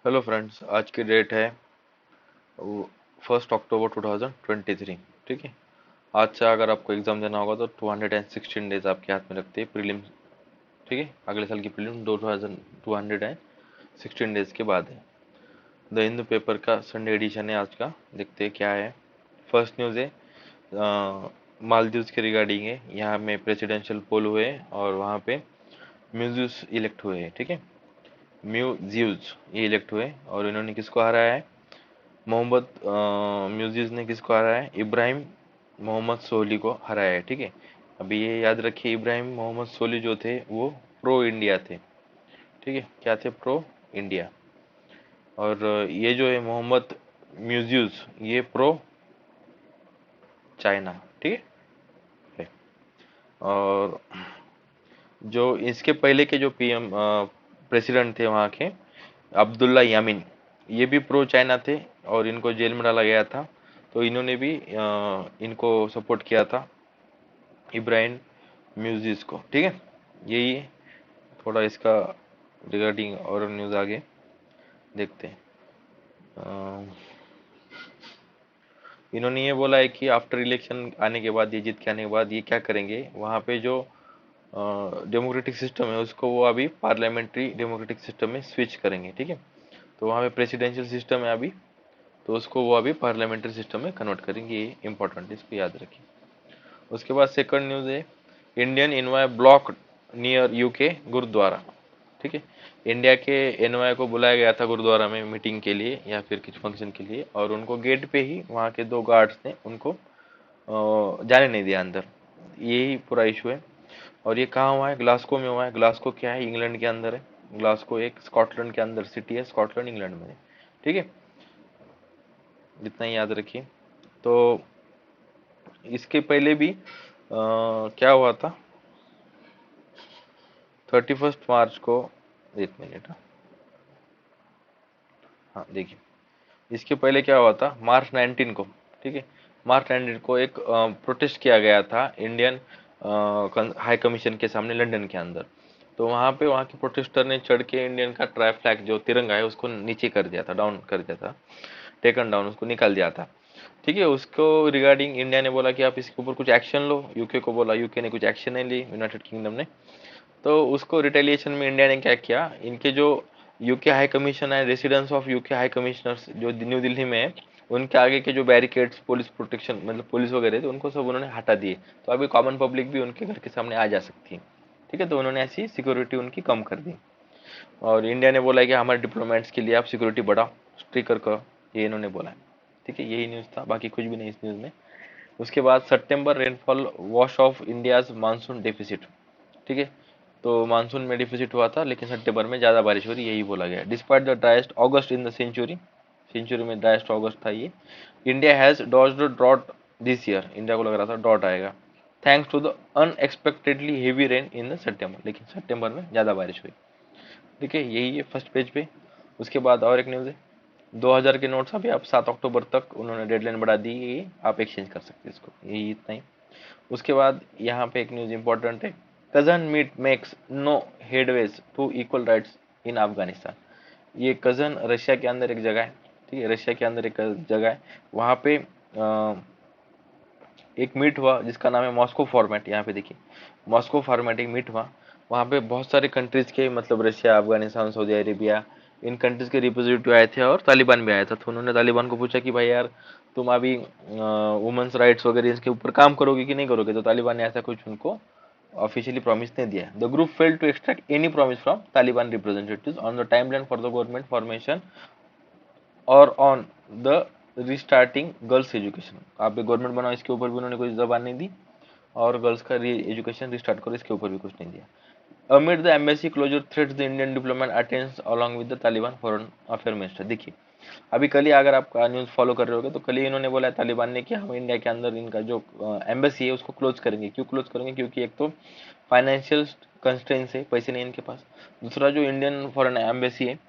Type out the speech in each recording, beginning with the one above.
Hello friends, आज की date है 1 अक्टूबर 2023। ठीक है। आज से अगर आपको एग्ज़ाम देना होगा तो 216 डेज आपके हाथ में रखते हैं प्रीलिम। ठीक है, अगले साल की प्रीलिम 2216 डेज के बाद है। द हिंदू पेपर का संडे एडिशन है आज का। देखते हैं क्या है। फर्स्ट न्यूज़ है मालदीव्स के रिगार्डिंग है। यहाँ में प्रेसिडेंशियल पोल हुए और वहाँ पे म्यूजियस इलेक्ट हुए हैं। ठीक है, म्यूजियस ये इलेक्ट हुए और इन्होंने किसको हराया है? मोहम्मद म्यूजिज ने किसको हराया है? इब्राहिम मोहम्मद सोली को हराया है। ठीक है, अभी ये याद रखिए, इब्राहिम मोहम्मद सोली जो थे वो प्रो इंडिया थे। ठीक है, क्या थे? Pro India. और ये जो है मोहम्मद म्यूजिज, ये प्रो चाइना। ठीक है। और जो इसके पहले के जो पीएम प्रेसिडेंट थे वहाँ के, अब्दुल्ला यामीन, ये भी प्रो चाइना थे और इनको जेल में डाला गया था। तो इन्होंने भी इनको सपोर्ट किया था, इब्राहिम म्यूजिस को। ठीक है, यही थोड़ा इसका रिगार्डिंग और न्यूज़ आगे देखते हैं। इन्होंने ये बोला है कि आफ्टर इलेक्शन आने के बाद, ये जीत के आने के बाद, ये क्या करेंगे, वहाँ पे जो डेमोक्रेटिक सिस्टम है उसको वो अभी पार्लियामेंट्री डेमोक्रेटिक सिस्टम में स्विच करेंगे। ठीक है, तो वहाँ पे प्रेसिडेंशियल सिस्टम है अभी, तो उसको वो अभी पार्लियामेंट्री सिस्टम में कन्वर्ट करेंगे। ये इंपॉर्टेंट, इसको याद रखिए। उसके बाद सेकंड न्यूज़ है Indian envoy block near UK gurdwara. ठीक है, इंडिया के एनवाय को बुलाया गया था गुरुद्वारा में मीटिंग के लिए या फिर किसी फंक्शन के लिए, और उनको गेट पे ही वहाँ के दो गार्ड्स ने उनको जाने नहीं दिया अंदर। यही पूरा इशू है। और ये कहाँ हुआ है? ग्लासगो में हुआ है। ग्लासगो क्या है? इंग्लैंड के अंदर है। ग्लासगो एक स्कॉटलैंड के अंदर सिटी है, स्कॉटलैंड इंग्लैंड में है। ठीक है, जितना ही याद रखिए। तो इसके पहले भी क्या हुआ था? 31 मार्च को, एक मिनट, हाँ देखिए, इसके पहले क्या हुआ था? मार्च 19 को। ठीक है, मार्च 19 को एक प्रोटेस्ट किया गया था इंडियन हाई कमीशन के सामने लंदन के अंदर। तो वहाँ पे वहाँ के प्रोटेस्टर ने चढ़ के इंडियन का ट्राई फ्लैग जो तिरंगा है उसको नीचे कर दिया था, डाउन कर दिया था, टेकन डाउन, उसको निकाल दिया था। ठीक है, उसको रिगार्डिंग इंडिया ने बोला कि आप इसके ऊपर कुछ एक्शन लो। यूके को बोला, यूके ने कुछ एक्शन नहीं ली, यूनाइटेड किंगडम ने। तो उसको रिटेलिएशन में इंडिया ने क्या किया, इनके जो यूके हाई कमीशन है, residence of UK high commissioners जो न्यू दिल्ली में है, उनके आगे के जो बैरिकेड्स, पुलिस प्रोटेक्शन, मतलब पुलिस वगैरह थे, उनको सब उन्होंने हटा दिए। तो अभी कॉमन पब्लिक भी उनके घर के सामने आ जा सकती है। ठीक है, तो उन्होंने ऐसी सिक्योरिटी उनकी कम कर दी। और इंडिया ने बोला है कि हमारे डिप्लोमेट्स के लिए आप सिक्योरिटी बढ़ाओ, स्ट्रिकर करो, ये इन्होंने बोला है। ठीक है, यही न्यूज़ था, बाकी कुछ भी नहीं इस न्यूज़ में। उसके बाद September rainfall wash off India's monsoon deficit. ठीक है, तो मानसून में डिफिसिट हुआ था लेकिन सितंबर में ज़्यादा बारिश हो रही, यही बोला गया। Despite the driest August in the century, century में ड्राइस्ट ऑगस्ट था ये। India has dodged drought this year, India को लग रहा था ड्रॉट आएगा, thanks to the unexpectedly heavy rain in the September, लेकिन सितंबर में ज़्यादा बारिश हुई। ठीक है, यही है फर्स्ट पेज पे। उसके बाद और एक न्यूज़ है, 2000 के नोट्स अभी आप 7 अक्टूबर तक उन्होंने डेडलाइन बढ़ा दी, ये आप एक्सचेंज कर सकते हैं इसको, यही इतना ही। उसके बाद यहाँ पे एक न्यूज़ इंपॉर्टेंट है, Kazan meet makes no headways to equal rights in Afghanistan. ये कजन रशिया के अंदर एक जगह है। ठीक है, रशिया के अंदर एक जगह है, वहाँ पे एक मीट हुआ जिसका नाम है मॉस्को फॉर्मेट। यहाँ पे देखिए, मॉस्को फॉर्मेट एक मीट हुआ। वहाँ पे बहुत सारे कंट्रीज के, मतलब रशिया, अफगानिस्तान, सऊदी अरेबिया, इन कंट्रीज के रिप्रेजेंटेटिव आए थे और तालिबान भी आया था। तो उन्होंने तालिबान को पूछा कि भाई यार, तुम अभी वुमेन्स राइट्स वगैरह इसके ऊपर काम करोगे कि नहीं करोगे? तो तालिबान ने ऐसा कुछ उनको ऑफिशियली प्रॉमिस नहीं दिया। The group failed to extract any promise from Taliban representatives on the timeline for the government formation और on the restarting girls education. आप गवर्नमेंट बनाओ, इसके ऊपर भी उन्होंने कोई जबान नहीं दी, और गर्ल्स का एजुकेशन रिस्टार्ट करो, इसके ऊपर भी कुछ नहीं दिया। Amid the embassy closure threats the Indian diplomat attends along with the Taliban foreign affair minister. देखिए, अभी कल ही अगर आप न्यूज़ फॉलो कर रहे होगे तो कल ही इन्होंने बोला है तालिबान ने कि हम इंडिया के अंदर इनका जो एम्बेसी है उसको क्लोज करेंगे। क्यों क्लोज करेंगे? क्योंकि एक तो फाइनेंशियल कंस्ट्रेंट्स है, पैसे नहीं इनके पास। दूसरा, जो इंडियन फॉरेन एम्बेसी है,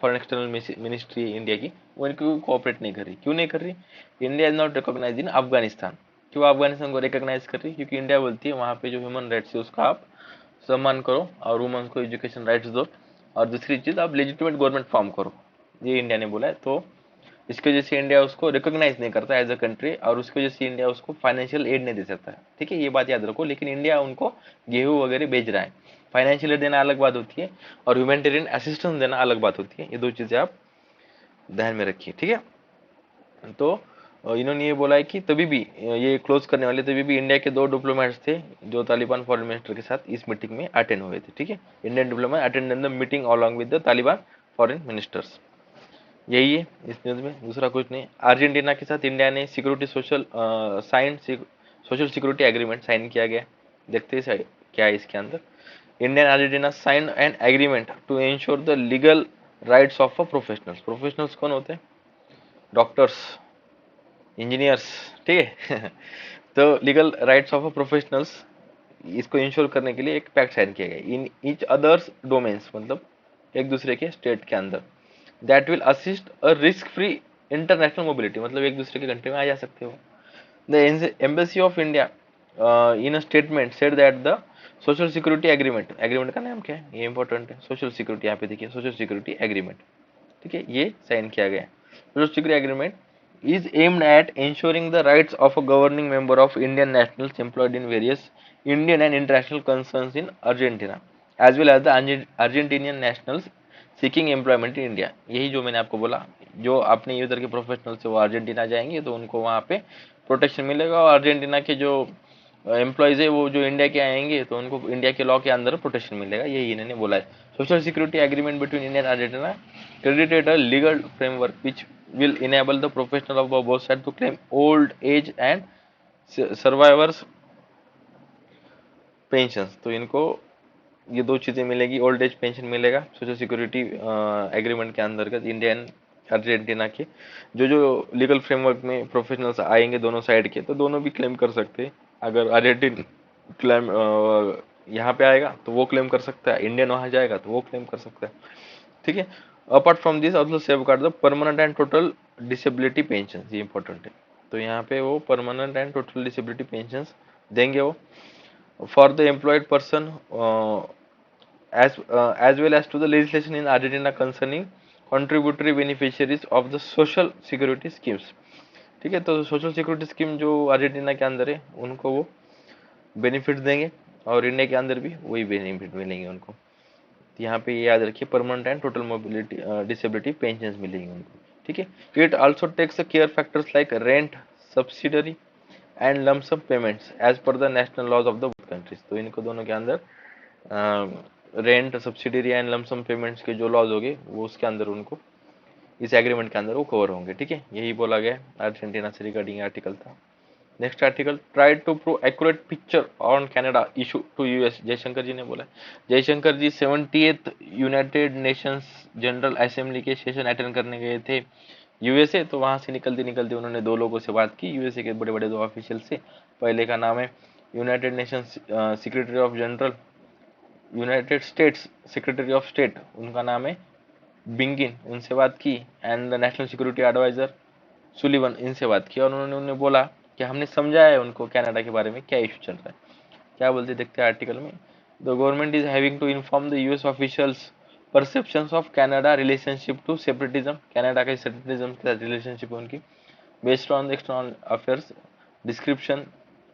फॉरेन एक्सटर्नल मिनिस्ट्री है इंडिया की, वो इनको कोऑपरेट नहीं कर रही। क्यों नहीं कर रही? इंडिया इज नॉट रिकॉग्नाइज इन अफगानिस्तान। क्यों अफगानिस्तान को रिकॉग्नाइज कर रही? क्योंकि इंडिया बोलती है वहाँ पे जो ह्यूमन राइट्स है उसका आप सम्मान करो और वुमेन्स को एजुकेशन राइट्स दो, और दूसरी चीज़, आप लेजिटिमेट गवर्नमेंट फॉर्म करो। ये इंडिया ने बोला है। तो इसकी वजह से इंडिया उसको रिकॉग्नाइज नहीं करता एज अ कंट्री, और उसकी वजह से इंडिया उसको फाइनेंशियल एड नहीं दे सकता है। ठीक है, ये बात याद रखो। लेकिन इंडिया उनको गेहूं वगैरह भेज रहा है। फाइनेंशियल एड देना अलग बात होती है और ह्यूमैनिटेरियन असिस्टेंस देना अलग बात होती है। ये दो चीजें आप ध्यान में रखिए। ठीक है, तो इन्होंने ये बोला है कि तभी भी ये क्लोज करने वाले तभी भी इंडिया के दो डिप्लोमेट्स थे जो तालिबान फॉरेन मिनिस्टर के साथ इस मीटिंग में अटेंड हुए थे। ठीक है, Indian diplomat attend the meeting along with the Taliban foreign ministers. यही है इस न्यूज में, दूसरा कुछ नहीं। अर्जेंटीना के साथ इंडिया ने security social security agreement sign किया गया। देखते हैं क्या है इसके अंदर। India and Argentina sign an agreement to ensure the legal rights of a professionals. Professionals कौन होते हैं? Doctors, engineers. ठीक है तो legal rights of a professionals, इसको इंश्योर करने के लिए एक पैक्ट साइन किया गया इन ईच अदर्स डोमेन्स, मतलब एक दूसरे के स्टेट के अंदर। That will assist a risk free international mobility, मतलब एक दूसरे के कंट्री में आ जा सकते हो। The embassy of India in a statement said that the social security agreement, agreement का नाम क्या है, ये इंपॉर्टेंट है। सोशल सिक्योरिटी, यहाँ पे देखिए सोशल सिक्योरिटी एग्रीमेंट। ठीक है, ये साइन किया गया। Social security agreement is aimed at ensuring the rights of a governing member of Indian nationals employed in various Indian and international concerns in Argentina, as well as the Argentinian nationals seeking employment in India। यही जो मैंने आपको बोला, जो अपने उधर के professional से वो अर्जेंटीना जाएंगे तो उनको वहाँ पे प्रोटेक्शन मिलेगा, और अर्जेंटीना के जो एम्प्लॉयज है वो जो इंडिया के आएंगे तो उनको इंडिया के लॉ के अंदर प्रोटेक्शन मिलेगा। यही इन्होंने बोला है। Social security agreement between India and Argentina credited a legal framework which will enable the professional of both sides to claim old age and survivors pensions। तो इनको ये दो चीजें मिलेगी, ओल्ड एज पेंशन मिलेगा सोशल सिक्योरिटी एग्रीमेंट के अंतर्गत। India and Argentina के जो जो लीगल फ्रेमवर्क में प्रोफेशनल्स आएंगे दोनों साइड के, तो दोनों भी क्लेम कर सकते हैं। अगर अर्जेंटीन क्लेम यहाँ पे आएगा तो वो क्लेम कर सकता है, इंडियन वहां जाएगा तो वो क्लेम कर सकता है। ठीक है, apart from this also save guard the permanent and total disability pension, ये इंपॉर्टेंट है। तो यहाँ पे वो permanent and total disability pension देंगे वो for the employed person as well as to the legislation in Argentina concerning contributory beneficiaries of the social security schemes। ठीक है, तो सोशल सिक्योरिटी स्कीम जो अर्जेंटीना के अंदर है उनको वो बेनिफिट देंगे, और इंडिया के अंदर भी वही बेनिफिट मिलेंगे उनको। यहाँ पे ये याद रखिए, permanent and total mobility disability pension मिलेंगे उनको। ठीक है, it also takes care factors like rent, subsidiary and lump sum payments as per the national laws of the countries. तो इनको दोनों के अंदर rent, subsidiary and lump sum payments के जो लॉज होंगे वो उसके अंदर उनको इस एग्रीमेंट के अंदर वो कवर होंगे। ठीक है, यही बोला गया अर्जेंटीना से रिगार्डिंग आर्टिकल था। Next article, try to prove accurate picture on Canada issue to US. Jaishankar ji ने बोला। Jaishankar ji 70th United Nations General Assembly के सेशन अटेंड करने गए थे यूएसए। तो वहां से निकलते निकलते उन्होंने दो लोगों से बात की, यूएसए के बड़े बड़े दो ऑफिशियल से। पहले का नाम है United Nations secretary of general, United States secretary of state, उनका नाम है बिंगिन, उनसे बात की। And the national security adviser Sullivan, इनसे बात की, और उन्होंने उन्हें बोला कि हमने समझाया है उनको कनाडा के बारे में क्या इशू चल रहा है। क्या बोलते देखते हैं आर्टिकल में। The government is having to inform the US officials perceptions of Canada relationship to separatism. Canada का सेपरेटिज्म के साथ रिलेशनशिप है उनकी, based on the external affairs description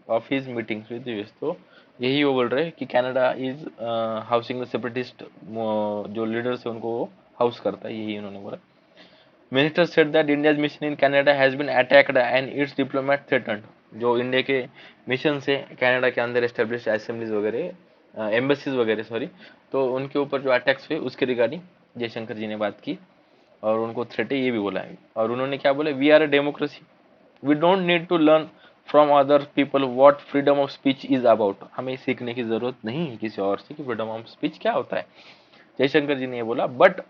of his meetings with US. तो यही वो बोल रहे हैं कि Canada is housing the separatist, जो लीडर्स है उनको वो हाउस करता है, यही उन्होंने बोला। Minister said that India's mission in Canada has been attacked and it's diplomat threatened. जो इंडिया के मिशन से कनाडा के अंदर एस्टेब्लिश असेंबलीज वगैरह, एम्बेसीज वगैरह सॉरी, तो उनके ऊपर जो अटैक्स हुए उसके रिगार्डिंग जयशंकर जी ने बात की, और उनको थ्रेट है ये भी बोला है। और उन्होंने क्या बोला, we are a democracy, we don't need to learn from other people what freedom of speech is about. हमें सीखने की जरूरत नहीं है किसी और से कि फ्रीडम ऑफ स्पीच क्या होता है। जयशंकर जी ने ये बोला, but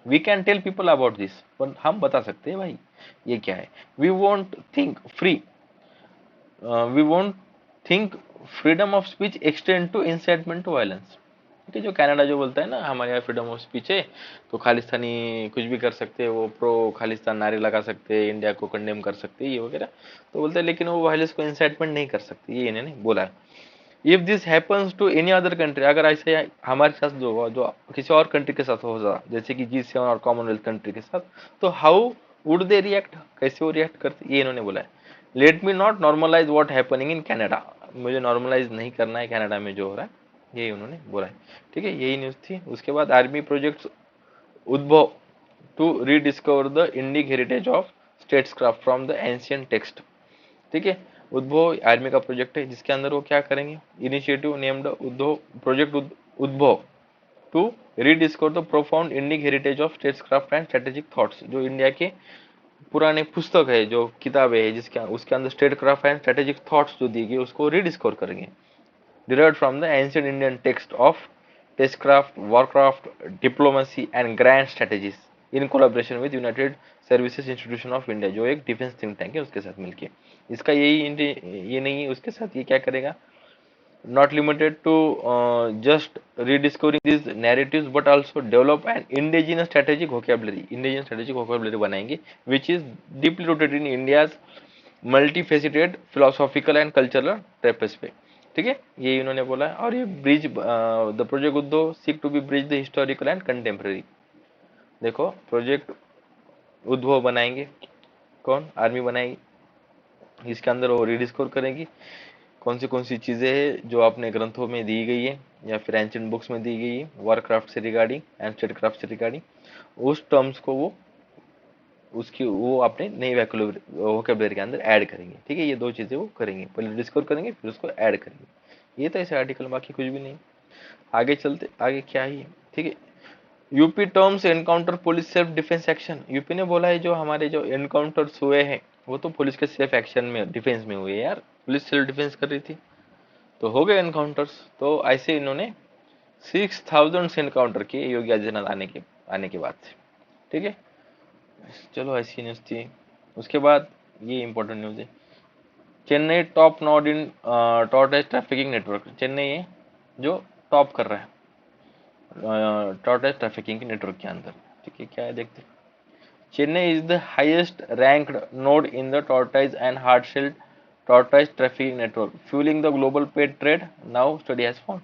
we can tell people about this, पर हम बता सकते हैं भाई ये क्या है। We won't think free, we won't think freedom of speech extend to incitement to violence. ठीक है, जो कनाडा जो बोलता है ना हमारे यहाँ फ्रीडम ऑफ स्पीच है तो खालिस्तानी कुछ भी कर सकते हैं, वो प्रो खालिस्तान नारे लगा सकते हैं, इंडिया को कंडेम कर सकते हैं ये वगैरह, तो बोलते हैं लेकिन वो वायलेंस को इंसाइटमेंट नहीं कर सकते, ये इन्होंने बोला। If this happens to any other country, अगर ऐसे हमारे साथ जो हुआ, जो किसी और कंट्री के साथ हो जाए, जैसे कि G7 और कॉमनवेल्थ कंट्री के साथ, तो हाउ वुड दे रिएक्ट, कैसे वो रिएक्ट करते, ये इन्होंने बोला है। Let me not normalise what happening in Canada, मुझे नॉर्मलाइज नहीं करना है कनाडा में जो हो रहा है, ये उन्होंने बोला है। ठीक है, यही न्यूज थी। उसके बाद army projects Udbhav to rediscover the Indic heritage of statecraft from the ancient text. ठीक है, उद्भव आर्मी का प्रोजेक्ट है जिसके अंदर वो क्या करेंगे, initiative named Udbhav, project Udbhav to rediscover the profound Indic heritage of statecraft and strategic thoughts. जो इंडिया के पुराने पुस्तक है, जो किताबें है, जिसके उसके अंदर स्टेटक्राफ्ट एंड स्ट्रेटेजिक थॉट्स जो दी गई, उसको रीडिस्कवर करेंगे। derived from the ancient Indian text of statecraft, warcraft, diplomacy and grand strategies in collaboration with United Services Institution of India, जो एक डिफेंस थिंक टैंक है, उसके साथ मिलके। इसका ये नहीं है, उसके साथ ये क्या करेगा, not limited to just rediscovering these narratives but also develop an indigenous strategic vocabulary बनाएंगे which is deeply rooted in India's multifaceted philosophical and cultural tapestry। ठीक है, ये इन्होंने बोला है। और ये bridge the project Uddhav seek to be bridge the historical and contemporary. देखो, प्रोजेक्ट उद्धव बनाएंगे, कौन, आर्मी बनाएगी, इसके अंदर वो रीडिस्कवर करेगी कौन सी चीजें हैं जो अपने ग्रंथों में दी गई है या फिर एंशिएंट बुक्स में दी गई है वॉरक्राफ्ट से रिगार्डिंग एंड स्टेटक्राफ्ट से रिगार्डिंग, उस टर्म्स को वो अपने नई वोकेबलरी के अंदर ऐड करेंगे। ठीक है, ये दो चीजें वो करेंगे, पहले डिस्कवर करेंगे फिर उसको ऐड करेंगे। ये तो ऐसे आर्टिकल, बाकी कुछ भी नहीं। आगे चलते, आगे क्या ही। ठीक है, UP terms encounter police self defence action. UP ने बोला है जो हमारे जो एनकाउंटर्स हुए हैं वो तो पुलिस के सेल्फ एक्शन में, डिफेंस में हुए हैं यार, पुलिस सेल्फ डिफेंस कर रही थी तो हो गए एनकाउंटर्स। तो ऐसे इन्होंने 6000 एनकाउंटर किए योगी आदित्यनाथ आने के बाद से। ठीक है, चलो ऐसी न्यूज थी। उसके बाद ये इंपॉर्टेंट न्यूज है, Chennai top not in tortoise trafficking network. Chennai है जो टॉप कर रहा है टॉर्टोइज ट्रैफिकिंग के नेटवर्क के अंदर। ठीक है, क्या है देखते। Chennai is the highest ranked node in the tortoise and hard shelled tortoise trafficking network fuelling the global pet trade, now study has found.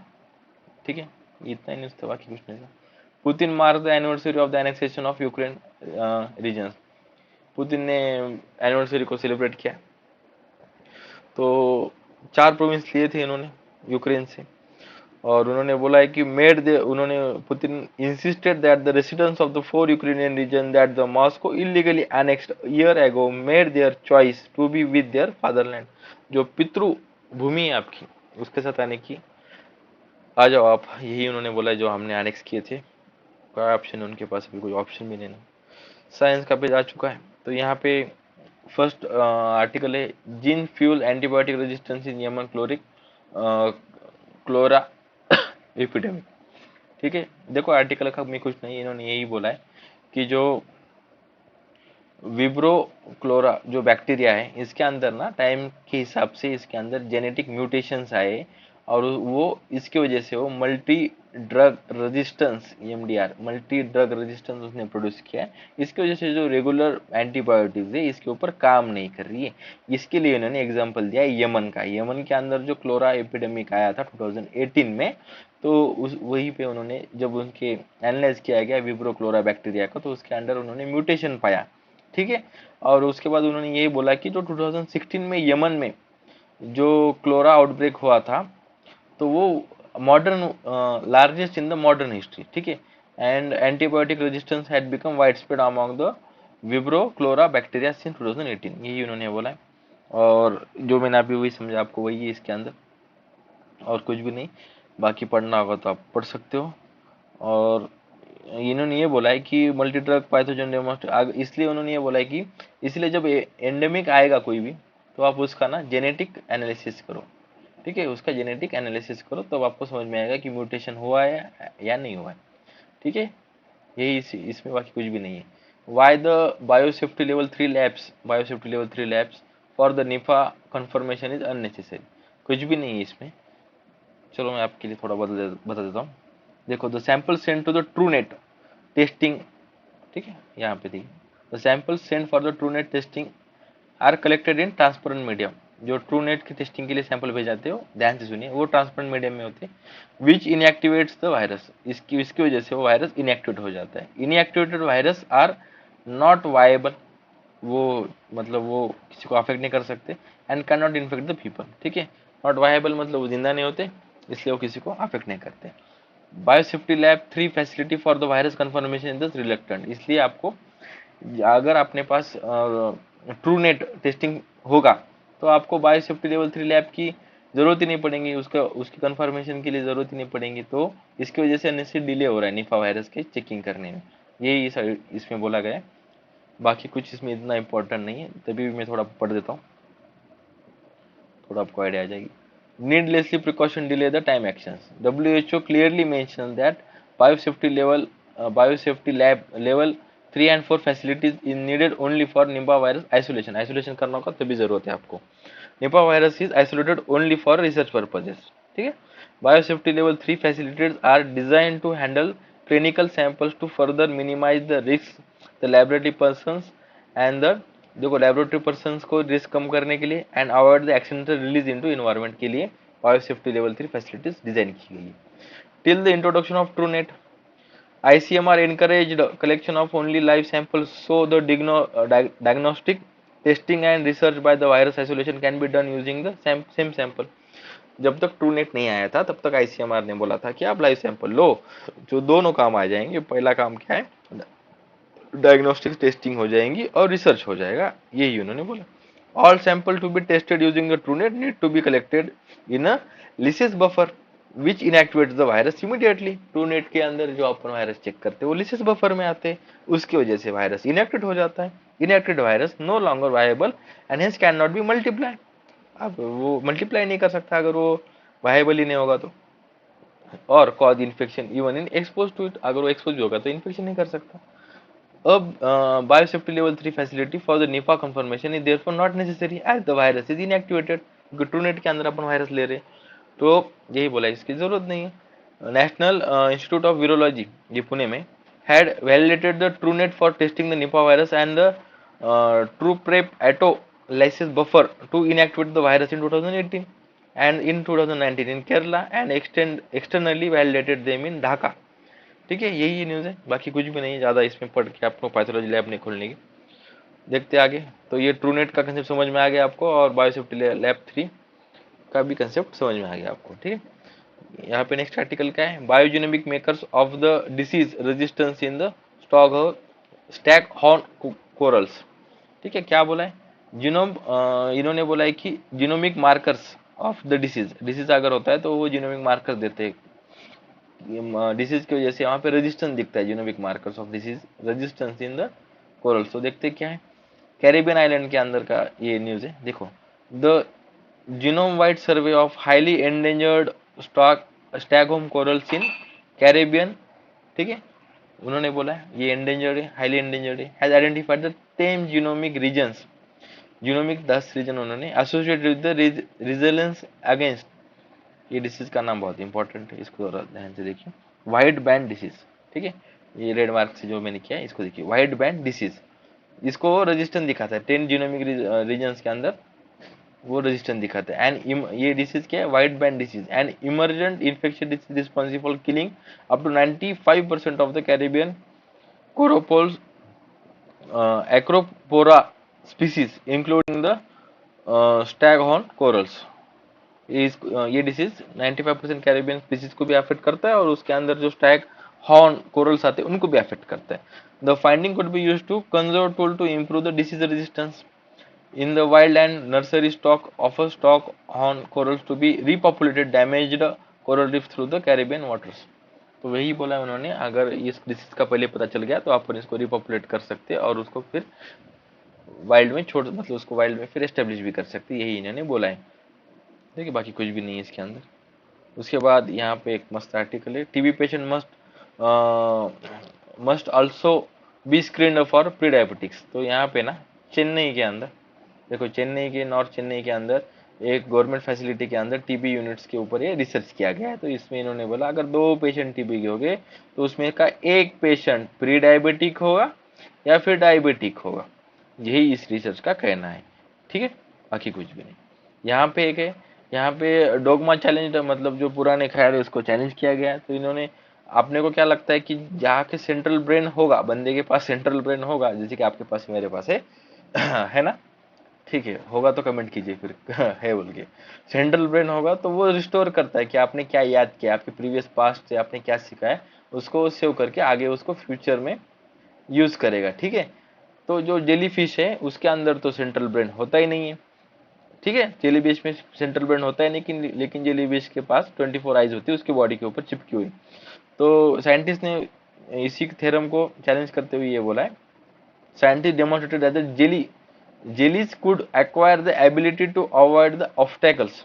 ठीक है, इतना ही न्यूज था, बाकी कुछ नहीं था। Putin mark the anniversary of the annexation of Ukraine region. Putin ने anniversary को सेलिब्रेट किया, तो 4 प्रोविंस लिए थे इन्होंने यूक्रेन से, और उन्होंने बोला है कि उन्होंने Putin insisted that the residents of the 4 Ukrainian region that the Moscow illegally annexed year ago made their choice to be with their fatherland. जो पितृ भूमि है आपकी, उसके साथ आने की, आ जाओ आप, यही उन्होंने बोला है जो हमने एनेक्स किए थे। कोई ऑप्शन है उनके पास, अभी कोई ऑप्शन भी नहीं। साइंस का पेज आ चुका है, तो यहाँ पे फर्स्ट आर्टिकल है, gene fuel antibiotic resistance in Yemen cholera epidemic. ठीक है, देखो आर्टिकल का में कुछ नहीं, इन्होंने यही बोला है कि जो विब्रो क्लोरा जो बैक्टीरिया है, इसके अंदर ना टाइम के हिसाब से इसके अंदर जेनेटिक म्यूटेशंस आए, और वो इसकी वजह से वो multi drug resistance, MDR, multi drug resistance उसने प्रोड्यूस किया है। इसकी वजह से जो रेगुलर एंटीबायोटिक्स है इसके ऊपर काम नहीं कर रही है। इसके लिए इन्होंने एग्जांपल दिया है यमन का। यमन के अंदर जो क्लोरा एपिडेमिक आया था 2018 में, तो उस वहीं पे उन्होंने जब उनके एनालाइज किया गया विब्रो क्लोरा बैक्टीरिया का, तो उसके अंदर उन्होंने म्यूटेशन पाया। ठीक है, और उसके बाद उन्होंने यही बोला कि जो 2016 में यमन में जो क्लोरा आउटब्रेक हुआ था, तो वो modern largest in the modern history. ठीक है, and antibiotic resistance had become widespread among the vibrio cholera bacteria since 2018, यही उन्होंने बोला है। और जो मैंने अभी वही समझा आपको, वही है इसके अंदर, और कुछ भी नहीं। बाकी पढ़ना होगा तो आप पढ़ सकते हो। और इन्होंने ये बोला है कि मल्टी ड्रग पैथोजन इसलिए उन्होंने ये बोला है कि इसलिए जब एंडेमिक आएगा कोई भी, तो आप उसका ना जेनेटिक एनालिसिस करो। ठीक है, उसका जेनेटिक एनालिसिस करो, तब आपको समझ में आएगा कि म्यूटेशन हुआ है या नहीं हुआ है। ठीक है, यही इसमें, बाकी कुछ भी नहीं है। Why the biosafety level 3 labs for the निफा कंफर्मेशन इज अननेसेसरी। कुछ भी नहीं है इसमें। चलो मैं आपके लिए थोड़ा बता देता हूँ। देखो, the sample send to the Truenat testing. ठीक है, यहाँ पे देखिए, the sample send for the Truenat testing are collected in transparent medium. जो ट्रू नेट की टेस्टिंग के लिए सैंपल भेज जाते हो, ध्यान से सुनिए, वो ट्रांसपेरेंट मीडियम में होते हैं, विच इनएक्टिवेट्स द वायरस, इसकी वजह से वो वायरस इनएक्टिवेट हो जाता है। Inactivated virus are not viable, वो मतलब वो किसी को अफेक्ट नहीं कर सकते, and can not infect the people, ठीक है। नॉट वायबल मतलब वो जिंदा नहीं होते, इसलिए वो किसी को अफेक्ट नहीं करते। Biosafety lab 3 facility for the virus confirmation is the reluctant, इसलिए आपको अगर अपने पास ट्रू नेट टेस्टिंग होगा तो आपको बायोसेफ्टी लेवल 3 लैब की जरूरत ही नहीं पड़ेगी, उसका उसकी कंफर्मेशन के लिए जरूरत ही नहीं पड़ेगी। तो इसकी वजह से अनिश्चित डिले हो रहा है निफा वायरस के चेकिंग करने में, यही इसमें बोला गया है। बाकी कुछ इसमें इतना इंपॉर्टेंट नहीं है, तभी भी मैं थोड़ा पढ़ देता हूँ, थोड़ा आपको आइडिया आ जाएगी। Needlessly precaution delay the time actions. WHO clearly mentions that biosafety lab level 3 and 4 facilities is needed only for Nipah virus isolation. Isolation करना होगा तभी जरूरत है आपको। Nipah virus is isolated only for research purposes. ठीक है। Biosafety level 3 facilities are designed to handle clinical samples to further minimize the risks. The laboratory persons and the देखो laboratory person को रिस्क कम करने के लिए and avoid the accidental release into environment के लिए biosafety level 3 facilities design की गई है। Till the introduction of true net, ICMR encouraged collection of only live samples so the diagnostic testing and research by the virus isolation can be done using the same sample। जब तक true net नहीं आया था तब तक ICMR ने बोला था कि आप लाइव सैंपल लो, जो दोनों काम आ जाएंगे। पहला काम क्या है, डायग्नोस्टिक टेस्टिंग हो जाएंगी और रिसर्च हो जाएगा, यही उन्होंने बोला। All sample to be tested using the Truenat need to be collected in a lysis buffer which inactivates the virus immediately. Truenat के अंदर जो अपन वायरस चेक करते हैं वो लिसिस बफर में आते हैं, उसकी वजह से वायरस इनएक्टिवेट हो जाता है। Inactivate virus no longer viable and hence can not be multiply, अब वो मल्टीप्लाई नहीं कर सकता अगर वो वायबल ही नहीं होगा तो। और cause infection even in expose to it, अगर वो एक्सपोज होगा तो इन्फेक्शन नहीं कर सकता। अब biosafety level 3 facility for the Nipah confirmation is therefore not necessary as the virus is inactivated, क्योंकि ट्रूनेट के अंदर अपन वायरस ले रहे हैं, तो यही बोला इसकी जरूरत नहीं है। नेशनल इंस्टीट्यूट ऑफ वीरोलॉजी, ये पुणे में, had validated the TrueNet for testing the Nipah virus and the TruePrep autolysis buffer to inactivate the virus in 2018 and in 2019 in Kerala and externally validated them in Dhaka। ठीक है, यही news है, बाकी कुछ भी नहीं है ज़्यादा इसमें पढ़ के आपको पैथोलॉजी लैब नहीं खोलने की। देखते आगे। तो ये ट्रूनेट का कंसेप्ट समझ में आ गया आपको और बायोसेफ्टी लैब 3 का भी कंसेप्ट समझ में आ गया आपको। ठीक है, यहाँ पे नेक्स्ट आर्टिकल क्या है, biogenomic makers of the disease resistance in the staghorn corals. ठीक है, क्या बोला है, जीनोम, इन्होंने बोला है कि genomic markers of the disease अगर होता है तो वो जीनोमिक मार्कर्स देते हैं डिसीज की वजह से, यहाँ पे रेजिस्टेंस दिखता है, genomic markers of disease resistance in the corals. तो देखते क्या है, कैरिबियन आइलैंड के अंदर का ये न्यूज है। देखो, the genome wide survey of highly endangered staghorn corals in Caribbean, ठीक है, उन्होंने बोला है ये एंडेंजर्ड है, हाईली एंडेंजर्ड है, has identified the 10 genomic regions, genomic 10 region उन्होंने associated with the resilience against, ये डिसीज का नाम बहुत इंपॉर्टेंट है, इसको ध्यान से देखिए, वाइट बैंड डिसीज। ठीक है, ये रेड मार्क से जो मैंने किया है इसको देखिए, वाइट बैंड डिसीज, इसको रेजिस्टेंस दिखाता है 10 जीनोमिक रीजन्स के अंदर, वो रेजिस्टेंस दिखाता है। एंड ये डिसीज क्या है, white band disease and emergent infection disease responsible killing up to 95% of the Caribbean corals Acropora species including the staghorn corals. ये डिसीज 95% कैरिबियन स्पीसीज को भी अफेक्ट करता है और उसके अंदर जो स्टैग हॉर्न कोरल्स आते हैं उनको भी अफेक्ट करता है। The finding could be used to conserve tool to improve the disease resistance in the wild and nursery stock of a stock horn corals to be repopulated damaged coral reef through the Caribbean waters. तो वही बोला उन्होंने, अगर इस disease का पहले पता चल गया तो आप इसको रिपॉपुलेट कर सकते हैं और उसको फिर वाइल्ड में छोड़, मतलब उसको वाइल्ड में फिर एस्टेब्लिश भी कर सकते, यही इन्होंने बोला है। देखिए, बाकी कुछ भी नहीं है इसके अंदर। उसके बाद यहाँ पे एक मस्त आर्टिकल है, TB patient must also be screened for pre diabetics. तो यहाँ पे ना चेन्नई के अंदर, देखो चेन्नई के, नॉर्थ चेन्नई के अंदर एक गवर्नमेंट फैसिलिटी के अंदर टीबी यूनिट्स के ऊपर ये रिसर्च किया गया है। तो इसमें इन्होंने बोला अगर 2 पेशेंट टीबी के हो गए तो उसमें का एक पेशेंट प्री डायबिटिक होगा या फिर डायबिटिक होगा, यही इस रिसर्च का कहना है। ठीक है, बाकी कुछ भी नहीं। यहाँ पे एक है, यहाँ पे डोगमा चैलेंज, मतलब जो पुराने ख्याल है उसको चैलेंज किया गया है। तो इन्होंने, आपने को क्या लगता है कि जहाँ के सेंट्रल ब्रेन होगा, बंदे के पास सेंट्रल ब्रेन होगा, जैसे कि आपके पास मेरे पास है है ना, ठीक है, होगा तो कमेंट कीजिए फिर है बोल के। सेंट्रल ब्रेन होगा तो वो रिस्टोर करता है कि आपने क्या याद किया, आपके प्रीवियस पास्ट से आपने क्या सीखा है, उसको सेव करके आगे उसको फ्यूचर में यूज करेगा, ठीक है। तो जो जेली फिश है उसके अंदर तो सेंट्रल ब्रेन होता ही नहीं है, ठीक है, जेली फिश में सेंट्रल ब्रेन होता है, लेकिन जेली फिश के पास 24 आइज होती है उसकी बॉडी के ऊपर चिपकी हुई। तो साइंटिस्ट ने इसी थ्योरम को चैलेंज करते हुए ये बोला है, scientist demonstrated that jellies could acquire the ability to avoid the obstacles,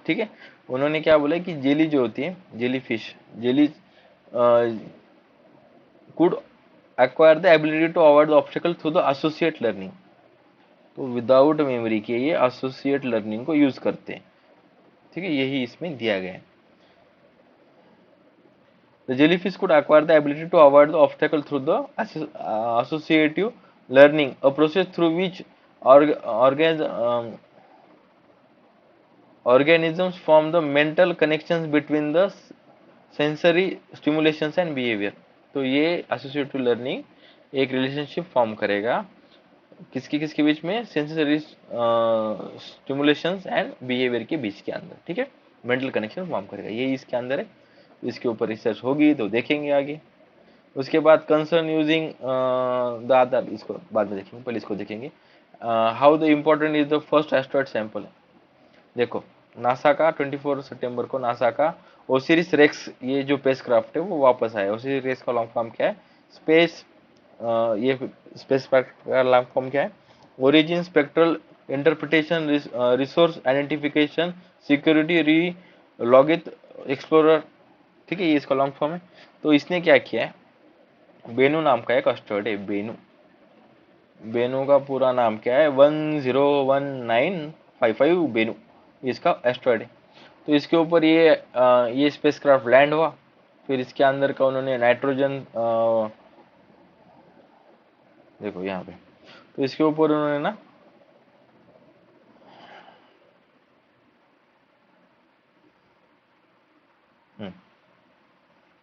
ठीक है। उन्होंने क्या बोला कि जेली जो होती है, jelly fish, jelly could acquire the ability to avoid the obstacle through the associate learning. तो विदाउट मेमोरी के ये एसोसिएट लर्निंग को यूज करते हैं, ठीक है, यही इसमें दिया गया है। The jellyfish could acquire the ability to avoid the obstacle through the associative learning, a process through which organisms form the mental connections between the sensory stimulations and behavior। तो ये associative learning एक relationship form करेगा किसकी किसके बीच में, sensory stimulations and behaviour के बीच के अंदर, ठीक है, मेंटल कनेक्शन फॉर्म करेगा, ये इसके अंदर है। इसके ऊपर रिसर्च होगी तो देखेंगे आगे। उसके बाद कंसर्न यूजिंग द अदर, इसको बाद में देखेंगे, पहले इसको देखेंगे। How the important is the first asteroid sample. देखो, नासा का 24 सितंबर को नासा का ओसिरिस रेक्स, ये जो स्पेसक्राफ्ट है वो वापस आया। ओसिरिस रेक्स का लॉन्ग फॉर्म क्या है, स्पेस, ये स्पेस का लॉन्ग फॉर्म क्या है, origin spectral interpretation resource identification security री लॉगिथ एक्सप्लोरर, ठीक है, ये इसका लॉन्ग फॉर्म है। तो इसने क्या किया है, बेनू नाम का एक एस्ट्रॉइड है, बेनू, बेनू का पूरा नाम क्या है, 101955 बेनू, इसका एस्ट्रॉइड है। तो इसके ऊपर ये स्पेसक्राफ्ट लैंड हुआ। फिर इसके अंदर का उन्होंने नाइट्रोजन, देखो यहाँ पे, तो इसके ऊपर उन्होंने ना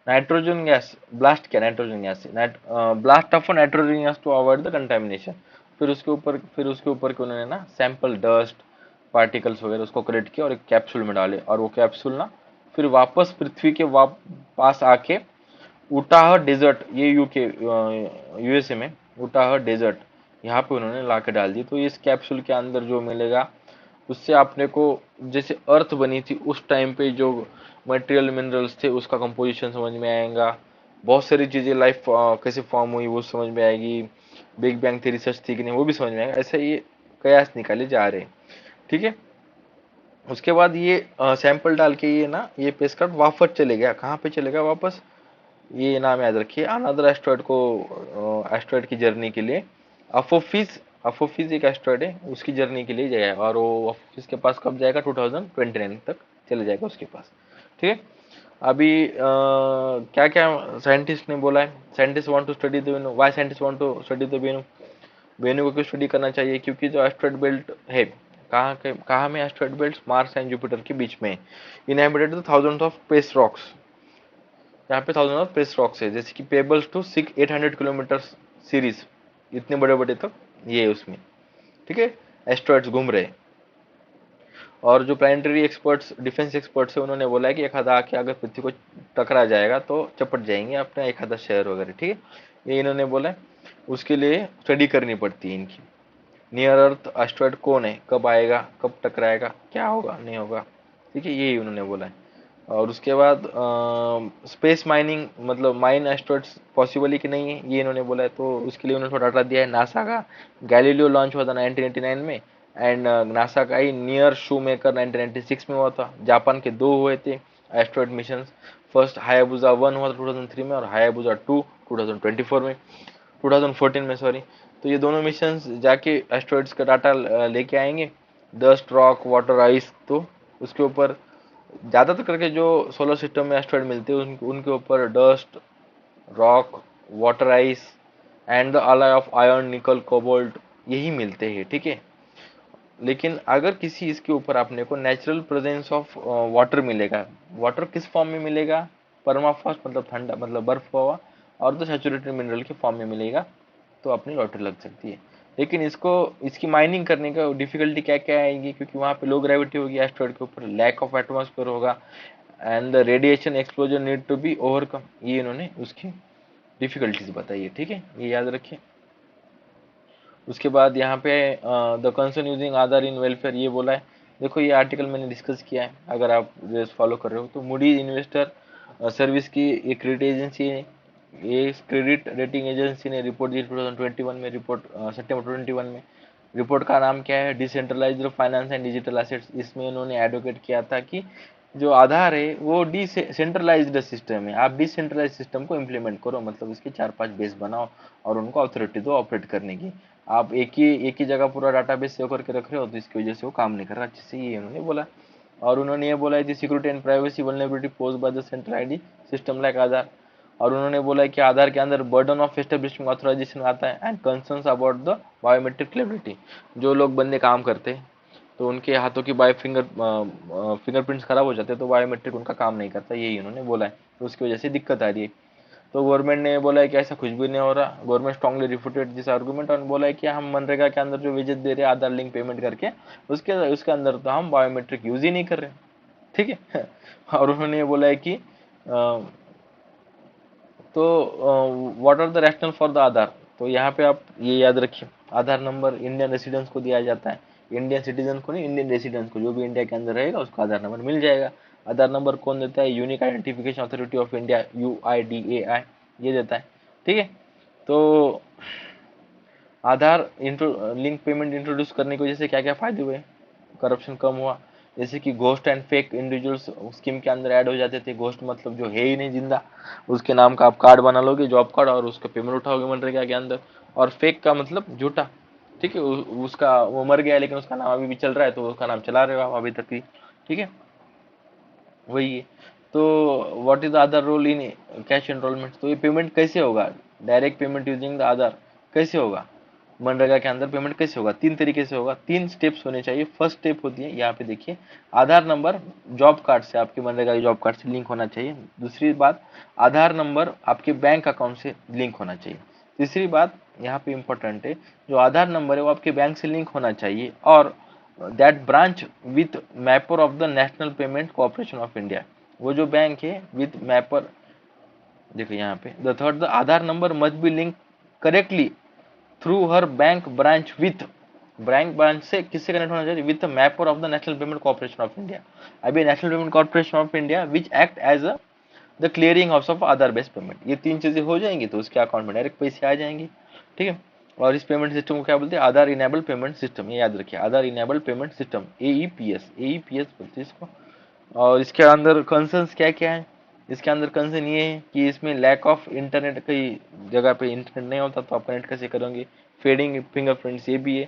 नाइट्रोजन गैस ब्लास्ट किया, नाइट्रोजन गैस से blast of nitrogen gas to avoid the contamination. फिर उसके ऊपर के उन्होंने ना सैंपल डस्ट पार्टिकल्स वगैरह उसको कलेक्ट किया और एक कैप्सूल में डाले, और वो कैप्सूल ना फिर वापस पृथ्वी के पास आके उटाह डेजर्ट, ये यूएसए में उटाह डेजर्ट, यहाँ पे उन्होंने ला के डाल दी। तो इस कैप्सूल के अंदर जो मिलेगा उससे आपने को, जैसे अर्थ बनी थी उस टाइम पे जो मटेरियल मिनरल्स थे उसका कंपोजिशन समझ में आएगा, बहुत सारी चीजें लाइफ कैसे फॉर्म हुई वो समझ में आएगी, बिग बैंग थ्योरी सच थी कि नहीं वो भी समझ में आएगा। ऐसे ये कयास निकाले जा रहे हैं, ठीक है। उसके बाद ये सैंपल डाल के ये ना ये पेस्कट वापस चले गया, कहाँ पे चले गया वापस, ये नाम याद रखिए, अनदर एस्ट्रॉइड को, एस्ट्रॉइड की जर्नी के लिए अपोफिस, अपोफिस एक एस्ट्रॉइड है उसकी जर्नी के लिए जाएगा, और वो अपोफिस के पास कब जाएगा, 2029 तक चले जाएगा उसके पास, ठीक है। अभी क्या क्या साइंटिस्ट ने बोला है, scientist want to study the venue, why scientist want to study the venue, venue को क्यों स्टडी करना चाहिए, क्योंकि जो एस्ट्रॉइड बेल्ट है, कहाँ में asteroid belt, Mars and Jupiter के बीच में, inhabited thousand of space rocks, यहाँ पे थाउजेंड ऑफ स्पेस रॉक्स है, जैसे कि पेबल्स टू 800 किलोमीटर सीरीज, इतने बड़े बड़े तक ये है उसमें, ठीक है, एस्ट्रॉइड्स घूम रहे हैं। और जो प्लानिटरी एक्सपर्ट्स, डिफेंस एक्सपर्ट्स है, उन्होंने बोला है कि एक आधा आके अगर पृथ्वी को टकरा जाएगा तो चपट जाएंगे अपना एक आधा शहर वगैरह, ठीक है, ये इन्होंने बोला है। उसके लिए स्टडी करनी पड़ती है इनकी, नियर अर्थ एस्ट्रॉइड कौन है, कब आएगा, कब टकराएगा, क्या होगा नहीं होगा, ठीक है, यही उन्होंने बोला है। और उसके बाद स्पेस माइनिंग, मतलब माइन एस्ट्रॉइड्स पॉसिबल है कि नहीं है ये इन्होंने बोला है। तो उसके लिए उन्होंने थोड़ा डाटा दिया है, नासा का गैलीलियो लॉन्च हुआ था 1989 में, एंड नासा का ही नियर शू मेकर 1996 में हुआ था। जापान के दो हुए थे एस्ट्रॉइड मिशन, फर्स्ट हायाबुसा 1 हुआ था 2003 में, और हायाबुसा 2 2024 में, 2014 में सॉरी। तो ये दोनों मिशन जाके एस्ट्रॉइड्स का डाटा लेके आएंगे, डस्ट रॉक वाटर आइस, तो उसके ऊपर ज्यादातर करके जो सोलर सिस्टम में एस्ट्रॉइड मिलते हैं उनके ऊपर dust rock water ice and the alloy of iron nickel cobalt यही मिलते हैं, ठीक है। लेकिन अगर किसी इसके ऊपर आपने को नेचुरल प्रेजेंस ऑफ वाटर मिलेगा, वाटर किस फॉर्म में मिलेगा, परमाफ्रॉस्ट मतलब ठंडा मतलब बर्फ हुआ, और तो सैचुरेटेड मिनरल के फॉर्म में मिलेगा, तो अपनी लॉटरी लग सकती है। लेकिन इसको इसकी माइनिंग करने का डिफिकल्टी क्या क्या आएगी, क्योंकि वहाँ पे लो ग्रेविटी होगी एस्टेरॉइड के ऊपर, लैक ऑफ एटमॉस्फेयर होगा, and the radiation exposure need to be overcome. ये इन्होंने उसकी डिफिकल्टीज बताई है, ठीक है, ये याद रखिए। उसके बाद यहाँ पे the concern using Aadhaar in welfare ये बोला है। देखो ये आर्टिकल मैंने डिस्कस किया है, अगर आप फॉलो कर रहे हो तो। मूडीज इन्वेस्टर सर्विस की एक क्रेडिट एजेंसी है, ये क्रेडिट रेटिंग एजेंसी ने रिपोर्ट दी 2021 में, रिपोर्ट सितंबर 21 में। रिपोर्ट का नाम क्या है, decentralised finance and digital assets. इसमें उन्होंने एडवोकेट किया था कि जो आधार है वो डिसेंट्रलाइज्ड सिस्टम है, आप डिसेंट्रलाइज सिस्टम को इम्प्लीमेंट करो, मतलब इसके 4-5 बेस बनाओ और उनको अथॉरिटी दो ऑपरेट करने की। आप एक ही जगह पूरा डाटाबेस सेव करके रख रहे हो, तो इसकी वजह से वो काम नहीं कर रहा अच्छे से, ये उन्होंने बोला। और उन्होंने ये बोला है कि security and privacy vulnerability posed by the central ID system like Aadhaar. और उन्होंने बोला है कि आधार के अंदर बर्डन ऑफ एस्टेब्लिशिंग ऑथराइजेशन आता है and concerns about the biometric scalability. जो लोग बंदे काम करते हैं तो उनके हाथों की फिंगरप्रिंट्स खराब हो जाते हैं, तो बायोमेट्रिक उनका काम नहीं करता, यही उन्होंने बोला है, तो उसकी वजह से दिक्कत आ रही है। तो गवर्नमेंट ने बोला है कि ऐसा कुछ भी नहीं हो रहा। Government strongly refuted this argument और बोला है कि हम मनरेगा के अंदर जो वेजेस दे रहे हैं आधार लिंक पेमेंट करके, उसके उसके अंदर तो हम बायोमेट्रिक यूज ही नहीं कर रहे, ठीक है। और उन्होंने ये बोला है कि तो what are the rational for the Aadhaar. तो यहाँ पे आप ये याद रखिए, आधार नंबर इंडियन रेसिडेंट्स को दिया जाता है, इंडियन सिटीजन को नहीं, इंडियन रेसिडेंट्स को, जो भी इंडिया के अंदर रहेगा उसको आधार नंबर मिल जाएगा। आधार नंबर कौन देता है, unique identification authority of India, UIDAI, ये देता है, ठीक है। तो आधार लिंक पेमेंट इंट्रोड्यूस करने की वजह से क्या क्या फायदे हुए, करप्शन कम हुआ, जैसे कि ghost and fake individuals scheme के अंदर ऐड हो जाते थे। घोस्ट मतलब जो है ही नहीं जिंदा, उसके नाम का आप कार्ड बना लोगे, जॉब कार्ड, और उसका पेमेंट उठाओगे मनरेगा के अंदर। और फेक का मतलब झूठा, ठीक है, उसका वो मर गया लेकिन उसका नाम अभी भी चल रहा है, तो उसका नाम चला रहे हो आप अभी तक भी, ठीक है, वही है। तो what is the other role in cash enrolment. तो ये पेमेंट कैसे होगा, direct payment using the Aadhaar कैसे होगा, मनरेगा के अंदर पेमेंट कैसे होगा, 3 तरीके से होगा, 3 स्टेप्स होने चाहिए। फर्स्ट स्टेप होती है यहाँ पे देखिए, आधार नंबर जॉब कार्ड से, आपके मनरेगा के जॉब कार्ड से लिंक होना चाहिए। दूसरी बात, आधार नंबर आपके बैंक अकाउंट से लिंक होना चाहिए। तीसरी बात यहाँ पे इंपॉर्टेंट है, जो आधार नंबर है वो आपके बैंक से लिंक होना चाहिए, और that branch with mapper of the National Payment Corporation of India. वो जो बैंक है विथ मैपर, देखो यहाँ पे the third, the Aadhaar number must be link correctly through हर bank branch with, bank branch से किससे कनेक्ट होना चाहिए, with mapper of the National Payment Corporation of India. अभी National Payment Corporation of India which act as a the clearing house of Aadhaar based payment. ये 3 चीजें हो जाएंगी तो उसके अकाउंट में डायरेक्ट पैसे आ जाएंगे, ठीक है। और इस पेमेंट सिस्टम को क्या बोलते हैं, आधार इनेबल पेमेंट सिस्टम, ये याद रखिए, आधार इनेबल पेमेंट सिस्टम, AEPS बोलते हैं इसको। और इसके अंदर कंसर्न्स क्या क्या है, इसके अंदर कंसर्न ये है कि इसमें लैक ऑफ इंटरनेट, कई जगह पे इंटरनेट नहीं होता तो आप कनेक्ट कैसे करोगे, फेडिंग फिंगरप्रिंट्स ये भी है,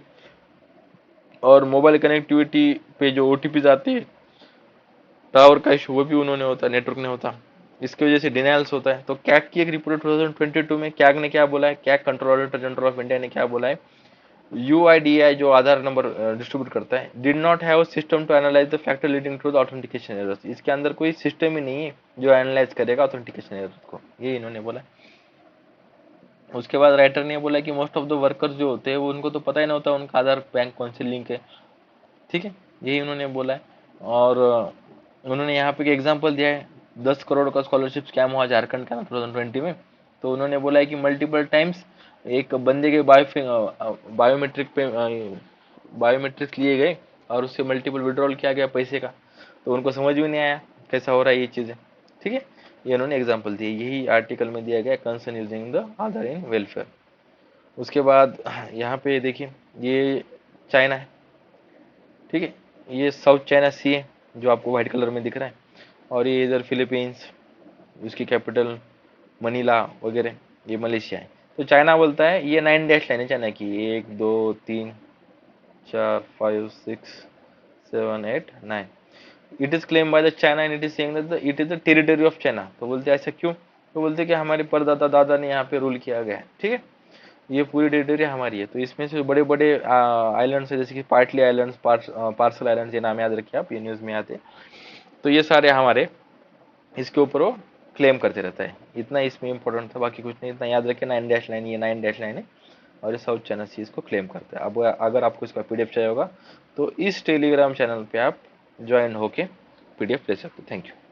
और मोबाइल कनेक्टिविटी पे जो OTPs आते हैं, टावर का इशू वो भी उन्होंने होता, नेटवर्क नहीं होता, इसकी वजह से डिनाइल्स होता है। तो कैग की एक रिपोर्ट 2022 में कैग ने क्या बोला है, CAG control auditor general of India ने क्या बोला है, UIDAI जो आधार नंबर डिस्ट्रीब्यूट करता है, did not have system to analyse the factor leading to the authentication errors. इसके अंदर कोई सिस्टम ही नहीं है जो एनालाइज करेगा ऑथेंटिकेशन एरर्स को, ये इन्होंने बोला। उसके बाद राइटर ने बोला कि मोस्ट ऑफ द वर्कर्स जो होते हैं वो उनको तो पता ही नहीं होता उनका आधार बैंक कौन से लिंक है, ठीक है, यही उन्होंने बोला है। और उन्होंने यहाँ पे एग्जांपल दिया है, 10 करोड़ का स्कॉलरशिप स्कैम हुआ झारखंड का ना 2020 में। तो उन्होंने बोला है कि मल्टीपल टाइम्स एक बंदे के बायोमेट्रिक पे बायोमेट्रिक्स लिए गए और उससे मल्टीपल विड्रॉल किया गया पैसे का, तो उनको समझ में नहीं आया कैसा हो रहा है ये चीज़ें, ठीक है, ये उन्होंने एग्जाम्पल दिए, यही आर्टिकल में दिया गया, concern using the Aadhaar in welfare. उसके बाद यहाँ पे देखिए, ये चाइना है, ठीक है, ये साउथ चाइना सी है जो आपको व्हाइट कलर में दिख रहा है, और ये इधर फिलीपींस, उसकी कैपिटल मनीला वगैरह, ये मलेशिया है। तो चाइना बोलता है, ये 9 डैश लाइन है चाइना की, 1 2 3 4 5 6 7 8 9। It is claim by the China and it is saying that it is the territory of China. तो बोलते हैं ऐसा क्यों, तो बोलते हैं कि हमारे परदादा दादा ने यहाँ पे रूल किया गया है, ठीक है। ये पूरी टेरिटरी हमारी है। तो इसमें से बड़े बड़े आइलैंड्स है, जैसे कि पार्टली आइलैंड्स, पार्सल आइलैंड्स, ये नाम याद रखिए आप, ये न्यूज़ में आते। तो ये सारे हमारे, इसके ऊपर वो क्लेम करते रहता है। इतना इसमें इंपॉर्टेंट था, बाकी कुछ नहीं। इतना याद रखिए, 9 डैश लाइन, ये 9 डैश लाइन है, और ये साउथ चाइना सी इसको क्लेम करता है। अब अगर आपको इसका पीडीएफ चाहिए होगा तो इस टेलीग्राम चैनल पे आप ज्वाइन होके पीडीएफ ले सकते हो। Thank you.